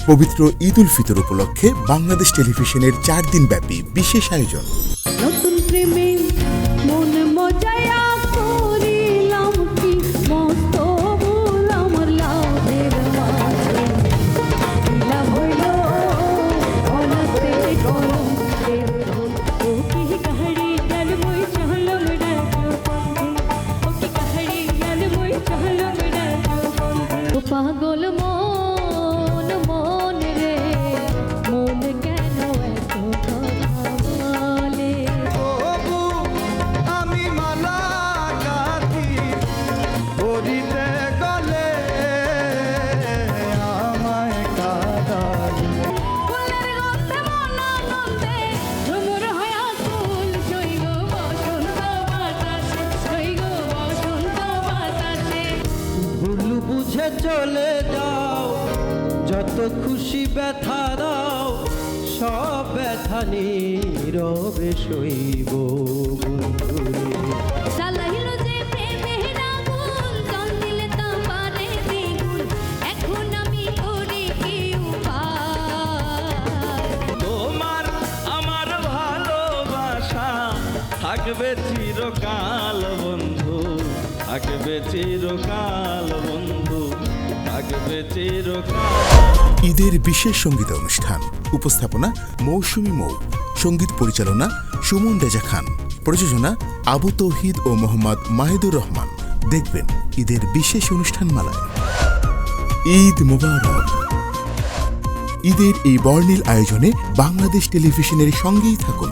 পবিত্র ঈদ উল ফিতর উপলক্ষে বাংলাদেশ টেলিভিশনের 4 দিন ব্যাপী বিশেষ আয়োজন। নতুন প্রেমে মন মজায়া করিলাম কি মস্ত ভুল আমার লাভের মাঝে লাভ হইল অনাতে কলম ও কি কাহাড়ি গেল মই চহলম ডাকো বন্ধু ও কি কাহাড়ি গেল মই চহলম ডাকো বন্ধু পাগল মন মন রে মন কেন এত কথা বলে তবু আমি মালা গাঁথি করিতে গলে আমায় কাঁদালি। ফুলের গন্ধে মন আনন্দে ঝুমুর হয়া ফুল সইগ বসন্ত বাতাসে সইগ বসন্ত বাতাসে ভুল বুঝে চলে যাও, যত খুশি ব্যথা দাও, সব ব্যথা নীরবে সইব বন্ধুরে। জ্বালাইল যে প্রেমের আগুন জল দিলে তা পারে দ্বিগুণ এখন আমি করি কি উপায় তোমার আমার ভালোবাসা থাকবে চিরকাল বন্ধু, থাকবে চিরকাল বন্ধু, থাকবে চিরকাল। ঈদের বিশেষ সঙ্গীত অনুষ্ঠান উপস্থাপনা মৌসুমী মৌ, সঙ্গীত পরিচালনা সুমন রেজা খান, প্রযোজনা আবু তৌহিদ ও মোহাম্মদ মাহিদুর রহমান। দেখবেন ঈদের বিশেষ অনুষ্ঠান মালায়। ঈদ মোবারক। ঈদের এই বর্ণিল আয়োজনে বাংলাদেশ টেলিভিশনের সঙ্গেই থাকুন।